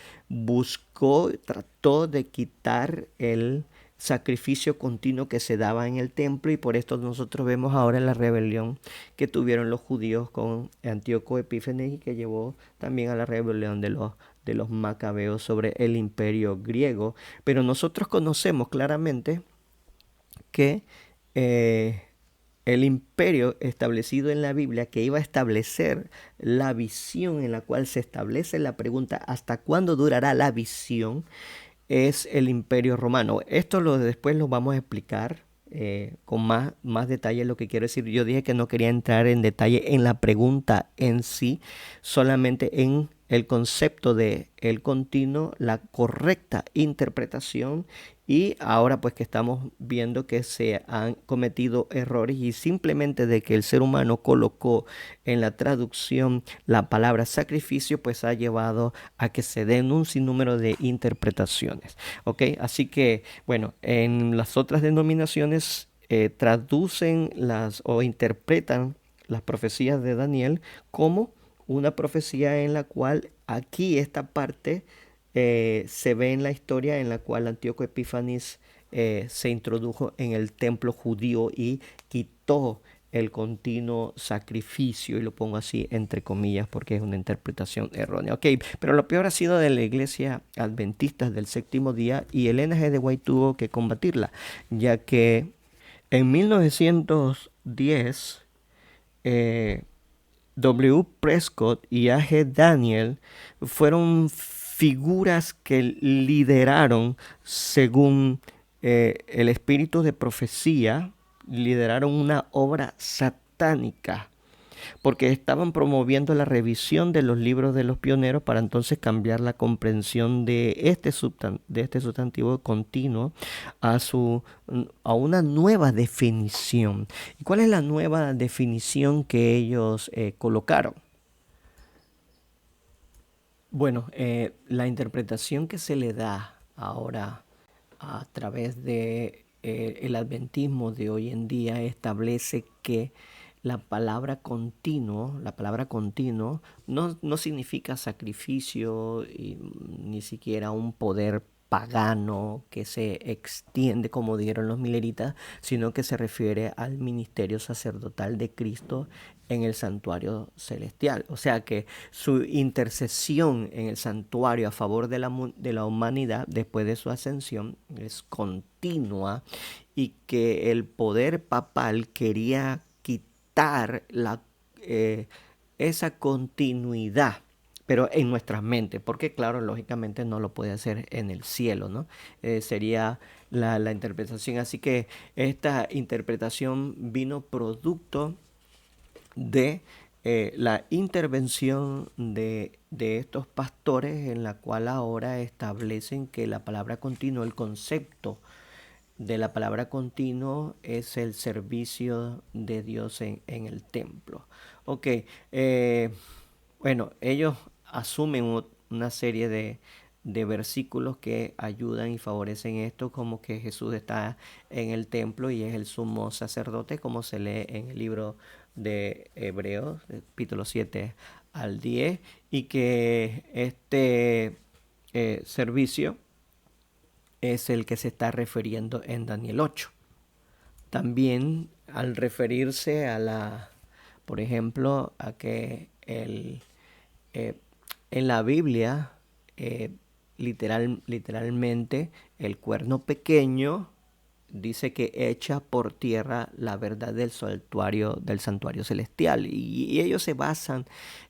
trató de quitar el sacrificio continuo que se daba en el templo, y por esto nosotros vemos ahora la rebelión que tuvieron los judíos con Antíoco Epífanes, y que llevó también a la rebelión de los macabeos sobre el imperio griego. Pero nosotros conocemos claramente que el imperio establecido en la Biblia, que iba a establecer la visión en la cual se establece la pregunta ¿hasta cuándo durará la visión?, es el imperio romano. Esto después lo vamos a explicar con más detalle. Lo que quiero decir, yo dije que no quería entrar en detalle en la pregunta en sí, solamente en el concepto de el continuo, la correcta interpretación, y ahora pues que estamos viendo que se han cometido errores, y simplemente de que el ser humano colocó en la traducción la palabra sacrificio, pues ha llevado a que se den un sinnúmero de interpretaciones. ¿Ok? Así que, bueno, en las otras denominaciones traducen o interpretan las profecías de Daniel como una profecía en la cual aquí esta parte se ve en la historia en la cual Antíoco Epífanes se introdujo en el templo judío y quitó el continuo sacrificio, y lo pongo así entre comillas porque es una interpretación errónea. Ok, pero lo peor ha sido de la iglesia adventista del séptimo día, y Elena G. de White tuvo que combatirla, ya que en 1910 W. Prescott y A. G. Daniel fueron figuras que lideraron, según el espíritu de profecía, lideraron una obra satánica porque estaban promoviendo la revisión de los libros de los pioneros para entonces cambiar la comprensión de este sustantivo continuo a una nueva definición. ¿Y cuál es la nueva definición que ellos colocaron? Bueno, la interpretación que se le da ahora a través de el adventismo de hoy en día establece que la palabra continuo no significa sacrificio y ni siquiera un poder pagano que se extiende como dijeron los mileritas, sino que se refiere al ministerio sacerdotal de Cristo en el santuario celestial. O sea que su intercesión en el santuario a favor de la humanidad después de su ascensión es continua y que el poder papal quería quitar esa continuidad, pero en nuestras mentes, porque claro, lógicamente no lo puede hacer en el cielo, ¿no? Sería la interpretación. Así que esta interpretación vino producto de la intervención de estos pastores en la cual ahora establecen que la palabra continuo, el concepto de la palabra continuo es el servicio de Dios en el templo. Ok, bueno, ellos asumen una serie de versículos que ayudan y favorecen esto, como que Jesús está en el templo y es el sumo sacerdote, como se lee en el libro de Hebreos, capítulo 7 al 10, y que este servicio es el que se está refiriendo en Daniel 8. También al referirse por ejemplo, a que eh, en la Biblia, literalmente, el cuerno pequeño dice que echa por tierra la verdad del santuario celestial. Y ellos se basan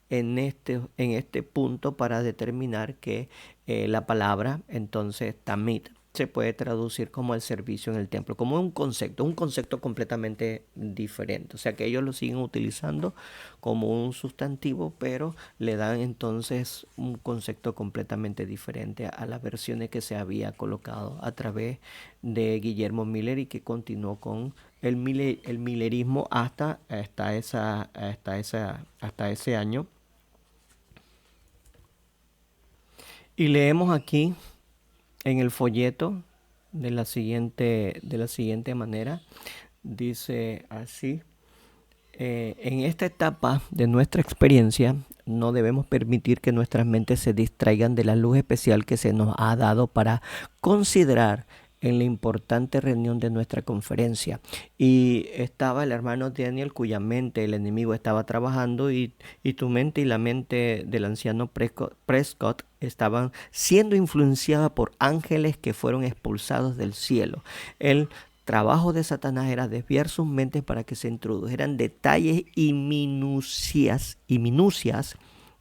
en este punto para determinar que la palabra, entonces, tamid, se puede traducir como el servicio en el templo, como un concepto completamente diferente. O sea que ellos lo siguen utilizando como un sustantivo, pero le dan entonces un concepto completamente diferente a las versiones que se había colocado a través de Guillermo Miller y que continuó con el millerismo hasta ese año. Y leemos aquí en el folleto de la siguiente manera. Dice así: en esta etapa de nuestra experiencia no debemos permitir que nuestras mentes se distraigan de la luz especial que se nos ha dado para considerar en la importante reunión de nuestra conferencia. Y estaba el hermano Daniel, cuya mente el enemigo estaba trabajando, y tu mente y la mente del anciano Prescott estaban siendo influenciadas por ángeles que fueron expulsados del cielo. El trabajo de Satanás era desviar sus mentes para que se introdujeran detalles y minucias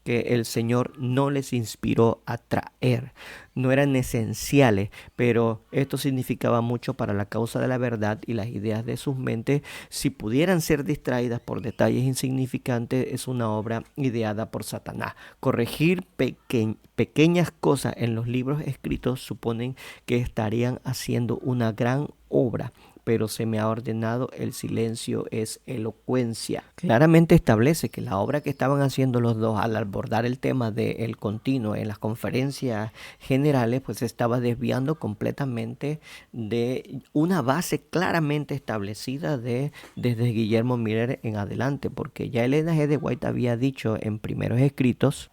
que el Señor no les inspiró a traer. No eran esenciales, pero esto significaba mucho para la causa de la verdad, y las ideas de sus mentes, si pudieran ser distraídas por detalles insignificantes, es una obra ideada por Satanás. Corregir pequeñas cosas en los libros escritos suponen que estarían haciendo una gran obra, pero se me ha ordenado el silencio es elocuencia. Claramente establece que la obra que estaban haciendo los dos al abordar el tema del continuo en las conferencias generales, pues se estaba desviando completamente de una base claramente establecida desde Guillermo Miller en adelante, porque ya Elena G. de White había dicho en primeros escritos,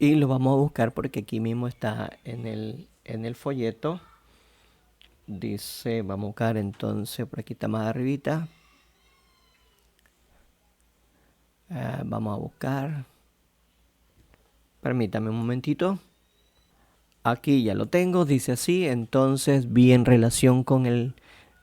y lo vamos a buscar porque aquí mismo está en el folleto. Dice, vamos a buscar entonces, por aquí está más arribita. Vamos a buscar. Permítame un momentito. Aquí ya lo tengo, dice así. Entonces vi en relación con el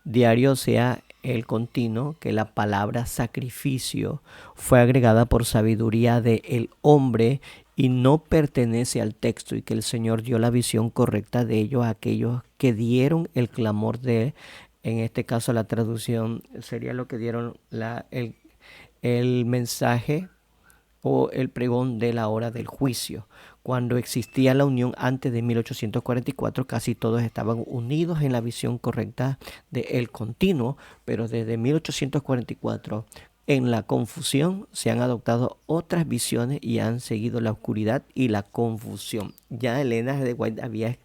diario, o sea, el continuo, que la palabra sacrificio fue agregada por sabiduría del hombre y no pertenece al texto, y que el Señor dio la visión correcta de ello a aquellos que dieron el clamor de, en este caso la traducción sería lo que dieron el mensaje o el pregón de la hora del juicio. Cuando existía la unión antes de 1844, casi todos estaban unidos en la visión correcta del continuo, pero desde 1844, en la confusión, se han adoptado otras visiones y han seguido la oscuridad y la confusión. Ya Elena de White había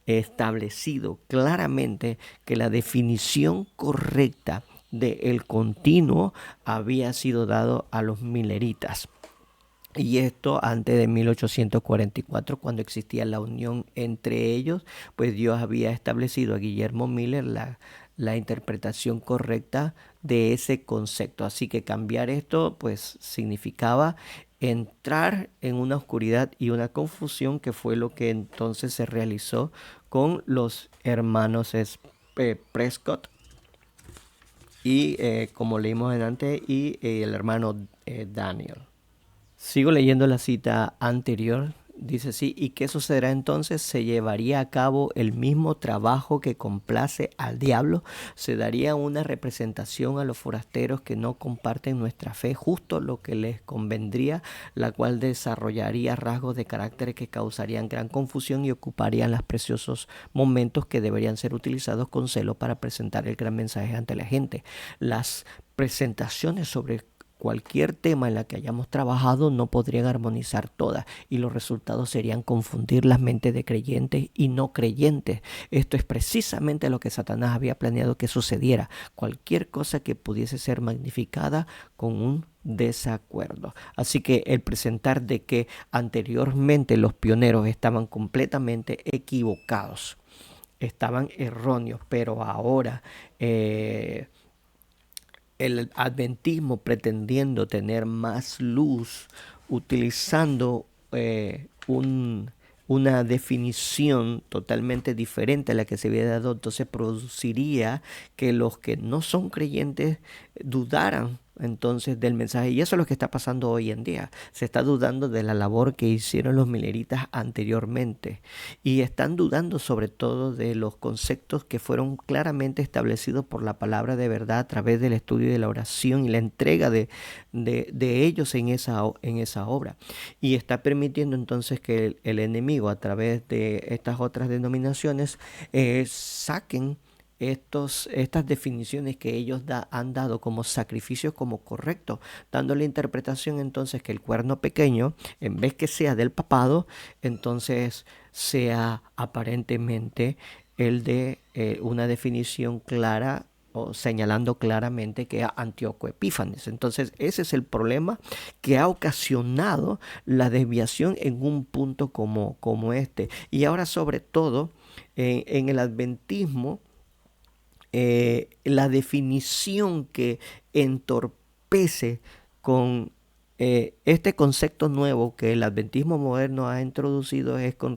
establecido claramente que la definición correcta del continuo había sido dado a los mileritas. Y esto antes de 1844, cuando existía la unión entre ellos, pues Dios había establecido a Guillermo Miller la interpretación correcta de ese concepto. Así que cambiar esto, pues significaba entrar en una oscuridad y una confusión, que fue lo que entonces se realizó con los hermanos Prescott y, como leímos antes, y el hermano Daniel. Sigo leyendo la cita anterior. Dice así: ¿y qué sucederá entonces? Se llevaría a cabo el mismo trabajo que complace al diablo. Se daría una representación a los forasteros que no comparten nuestra fe, justo lo que les convendría, la cual desarrollaría rasgos de carácter que causarían gran confusión y ocuparían los preciosos momentos que deberían ser utilizados con celo para presentar el gran mensaje ante la gente. Las presentaciones sobre cualquier tema en la que hayamos trabajado no podrían armonizar todas, y los resultados serían confundir las mentes de creyentes y no creyentes. Esto es precisamente lo que Satanás había planeado que sucediera: cualquier cosa que pudiese ser magnificada con un desacuerdo. Así que el presentar de que anteriormente los pioneros estaban completamente equivocados, estaban erróneos, pero ahora el adventismo, pretendiendo tener más luz, utilizando una definición totalmente diferente a la que se había dado, entonces produciría que los que no son creyentes dudaran entonces del mensaje. Y eso es lo que está pasando hoy en día. Se está dudando de la labor que hicieron los mileritas anteriormente, y están dudando sobre todo de los conceptos que fueron claramente establecidos por la palabra de verdad a través del estudio de la oración y la entrega de ellos en esa obra. Y está permitiendo entonces que el enemigo, a través de estas otras denominaciones, saquen estas definiciones que ellos han dado como sacrificios como correctos, dando la interpretación entonces que el cuerno pequeño, en vez que sea del papado, entonces sea aparentemente el de una definición clara, o señalando claramente que es Antíoco Epífanes. Entonces ese es el problema que ha ocasionado la desviación en un punto como este. Y ahora, sobre todo en el adventismo, la definición que entorpece con este concepto nuevo que el adventismo moderno ha introducido es con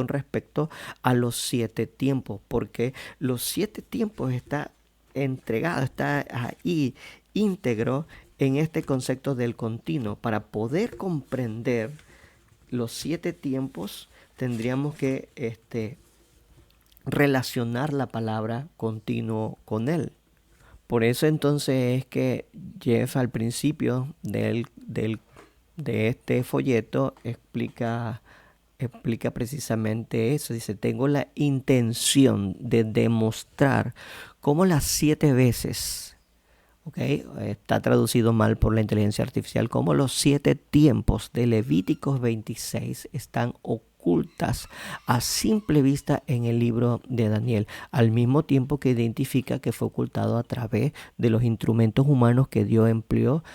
respecto a los 7 tiempos, porque los 7 tiempos está entregado, está ahí íntegro en este concepto del continuo. Para poder comprender los 7 tiempos, tendríamos que relacionar la palabra continuo con él. Por eso entonces es que Jeff, al principio de este folleto, explica precisamente eso. Dice: tengo la intención de demostrar cómo las 7 veces, está traducido mal por la inteligencia artificial, como los 7 tiempos de Levíticos 26 están ocultas a simple vista en el libro de Daniel, al mismo tiempo que identifica que fue ocultado a través de los instrumentos humanos que Dios empleó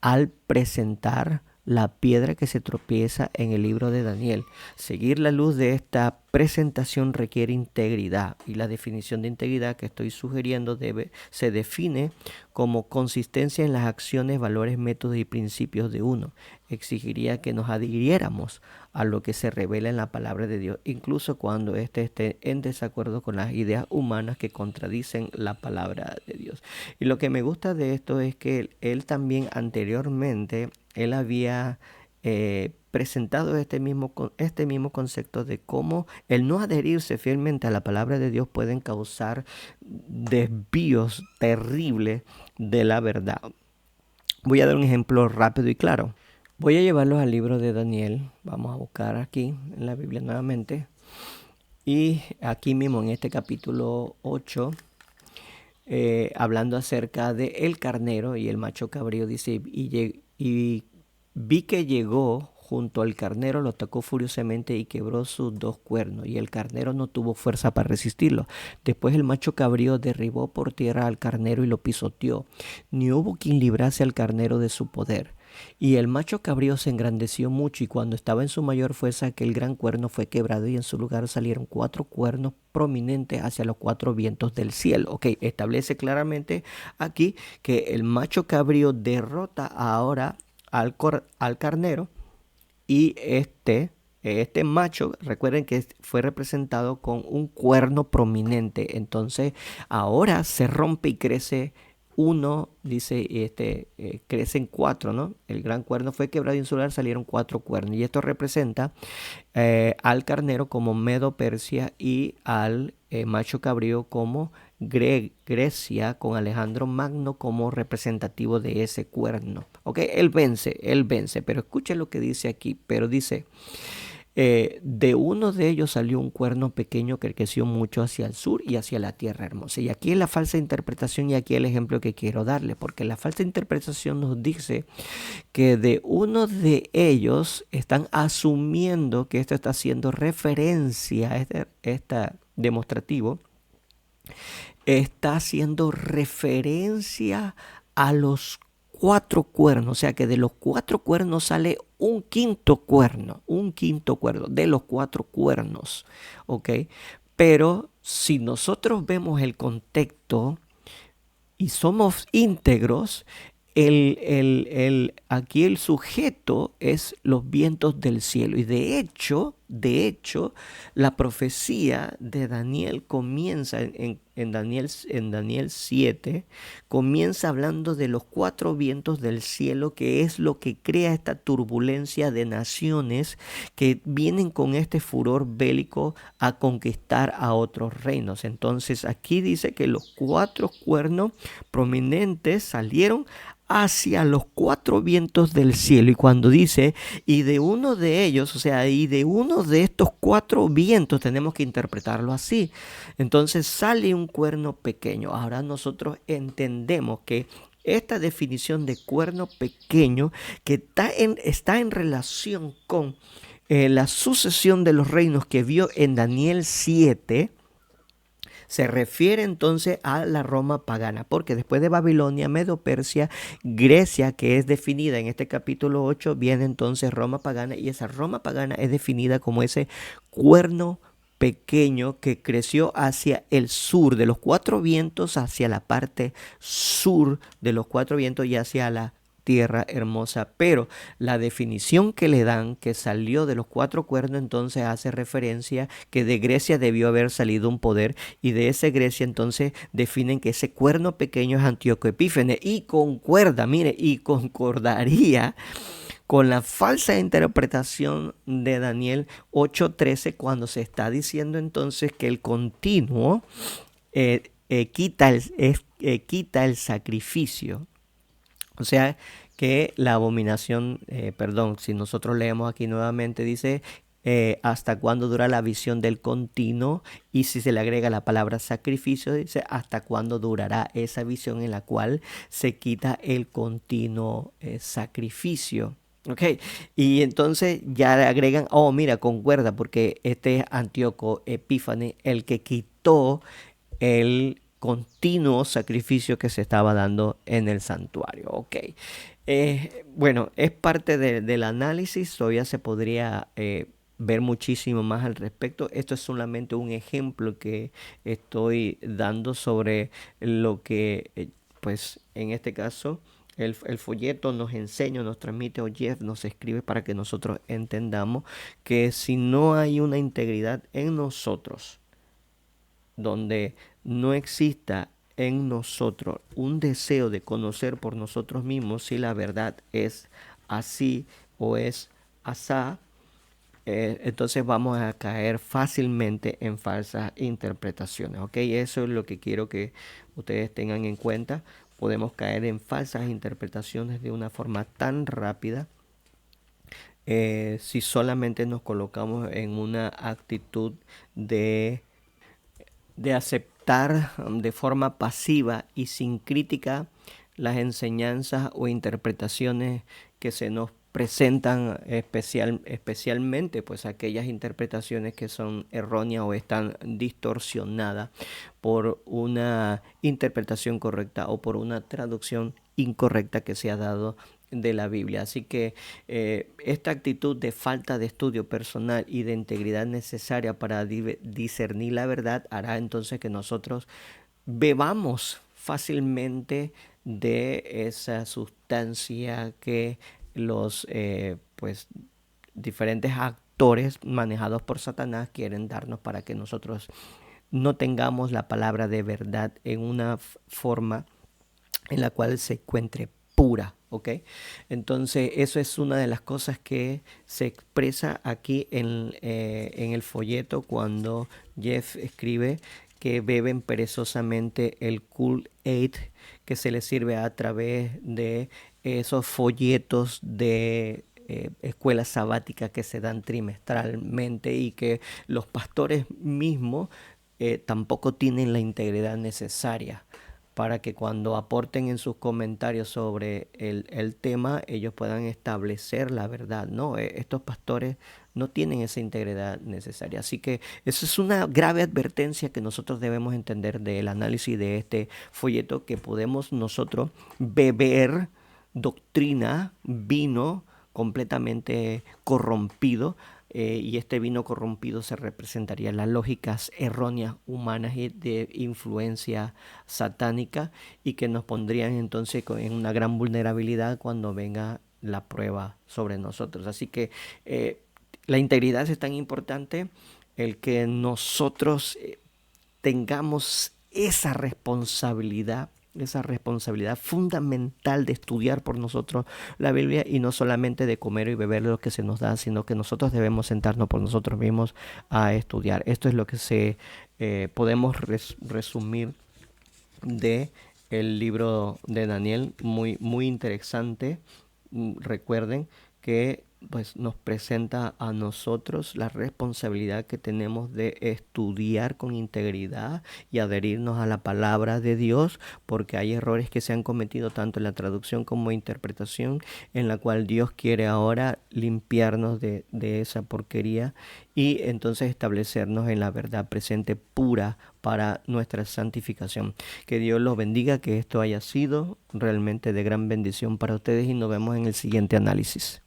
al presentar la piedra que se tropieza en el libro de Daniel. Seguir la luz de esta presentación requiere integridad, y la definición de integridad que estoy sugiriendo se define como consistencia en las acciones, valores, métodos y principios de uno. Exigiría que nos adhiriéramos a lo que se revela en la palabra de Dios, incluso cuando éste esté en desacuerdo con las ideas humanas que contradicen la palabra de Dios. Y lo que me gusta de esto es que él también anteriormente, él había presentado este mismo concepto de cómo el no adherirse fielmente a la palabra de Dios pueden causar desvíos terribles de la verdad. Voy a dar un ejemplo rápido y claro. Voy a llevarlos al libro de Daniel. Vamos a buscar aquí en la Biblia nuevamente. Y aquí mismo en este capítulo 8, hablando acerca de el carnero y el macho cabrío, dice, y vi que llegó junto al carnero, lo atacó furiosamente y quebró sus dos cuernos, y el carnero no tuvo fuerza para resistirlo. Después el macho cabrío derribó por tierra al carnero y lo pisoteó. Ni hubo quien librase al carnero de su poder. Y el macho cabrío se engrandeció mucho, y cuando estaba en su mayor fuerza, aquel gran cuerno fue quebrado, y en su lugar salieron cuatro cuernos prominentes hacia los cuatro vientos del cielo. Ok, establece claramente aquí que el macho cabrío derrota ahora al carnero, y este macho, recuerden que fue representado con un cuerno prominente. Entonces ahora se rompe y crece uno, dice, crecen cuatro, ¿no? El gran cuerno fue quebrado y en su lugar salieron cuatro cuernos. Y esto representa al carnero como Medo Persia, y al macho cabrío como Grecia, con Alejandro Magno como representativo de ese cuerno. Ok, él vence, pero escuchen lo que dice aquí, pero dice, de uno de ellos salió un cuerno pequeño que creció mucho hacia el sur y hacia la tierra hermosa. Y aquí es la falsa interpretación, y aquí el ejemplo que quiero darle, porque la falsa interpretación nos dice que de uno de ellos están asumiendo que esto está haciendo referencia, este demostrativo, está haciendo referencia a los cuatro cuernos. O sea que de los cuatro cuernos sale un quinto cuerno de los cuatro cuernos. ¿Ok? Pero si nosotros vemos el contexto y somos íntegros, aquí el sujeto es los vientos del cielo. Y de hecho, la profecía de Daniel comienza en Daniel 7, comienza hablando de los cuatro vientos del cielo, que es lo que crea esta turbulencia de naciones que vienen con este furor bélico a conquistar a otros reinos. Entonces aquí dice que los cuatro cuernos prominentes salieron hacia los cuatro vientos del cielo. Y cuando dice, y de uno de ellos, o sea, y de uno de estos cuatro vientos, tenemos que interpretarlo así. Entonces sale un cuerno pequeño. Ahora nosotros entendemos que esta definición de cuerno pequeño, que está en relación con la sucesión de los reinos que vio en Daniel 7, se refiere entonces a la Roma pagana, porque después de Babilonia, Medo-Persia, Grecia, que es definida en este capítulo 8, viene entonces Roma pagana, y esa Roma pagana es definida como ese cuerno pequeño que creció hacia el sur de los cuatro vientos, hacia la parte sur de los cuatro vientos y hacia la tierra hermosa. Pero la definición que le dan, que salió de los cuatro cuernos, entonces hace referencia que de Grecia debió haber salido un poder, y de ese Grecia entonces definen que ese cuerno pequeño es Antíoco Epífanes, y concuerda, mire, y concordaría con la falsa interpretación de Daniel 8:13, cuando se está diciendo entonces que el continuo quita el sacrificio. O sea que la abominación, perdón, si nosotros leemos aquí nuevamente, dice hasta cuándo dura la visión del continuo, y si se le agrega la palabra sacrificio, dice hasta cuándo durará esa visión en la cual se quita el continuo sacrificio. Ok, y entonces ya le agregan, oh mira, concuerda, porque este es Antíoco Epífanes el que quitó el continuo sacrificio que se estaba dando en el santuario. Ok. Bueno, es parte del análisis, todavía se podría ver muchísimo más al respecto. Esto es solamente un ejemplo que estoy dando sobre lo que, pues en este caso, el folleto nos enseña, nos transmite, o Jeff nos escribe para que nosotros entendamos que si no hay una integridad en nosotros, donde no exista en nosotros un deseo de conocer por nosotros mismos si la verdad es así o es asá, entonces vamos a caer fácilmente en falsas interpretaciones. ¿Ok? Eso es lo que quiero que ustedes tengan en cuenta. podemos caer en falsas interpretaciones de una forma tan rápida si solamente nos colocamos en una actitud de, de aceptar de forma pasiva y sin crítica las enseñanzas o interpretaciones que se nos presentan, especialmente pues aquellas interpretaciones que son erróneas o están distorsionadas por una interpretación correcta o por una traducción incorrecta que se ha dado de la Biblia. Así que esta actitud de falta de estudio personal y de integridad necesaria para discernir la verdad hará entonces que nosotros bebamos fácilmente de esa sustancia que los pues diferentes actores manejados por Satanás quieren darnos para que nosotros no tengamos la palabra de verdad en una forma en la cual se encuentre pura, ¿ok? Entonces, eso es una de las cosas que se expresa aquí en el folleto cuando Jeff escribe que beben perezosamente el Kool-Aid que se les sirve a través de esos folletos de escuela sabática que se dan trimestralmente y que los pastores mismos tampoco tienen la integridad necesaria para que cuando aporten en sus comentarios sobre el tema, ellos puedan establecer la verdad. No, estos pastores no tienen esa integridad necesaria. Así que eso es una grave advertencia que nosotros debemos entender del análisis de este folleto, que podemos nosotros beber doctrina, vino completamente corrompido, y este vino corrompido se representaría las lógicas erróneas humanas y de influencia satánica, y que nos pondrían entonces en una gran vulnerabilidad cuando venga la prueba sobre nosotros. Así que la integridad es tan importante, el que nosotros tengamos esa responsabilidad fundamental de estudiar por nosotros la Biblia, y no solamente de comer y beber lo que se nos da, sino que nosotros debemos sentarnos por nosotros mismos a estudiar. Esto es lo que podemos resumir de el libro de Daniel, muy, muy interesante. Recuerden que pues nos presenta a nosotros la responsabilidad que tenemos de estudiar con integridad y adherirnos a la palabra de Dios, porque hay errores que se han cometido tanto en la traducción como interpretación, en la cual Dios quiere ahora limpiarnos de esa porquería y entonces establecernos en la verdad presente pura para nuestra santificación. Que Dios los bendiga, que esto haya sido realmente de gran bendición para ustedes, y nos vemos en el siguiente análisis.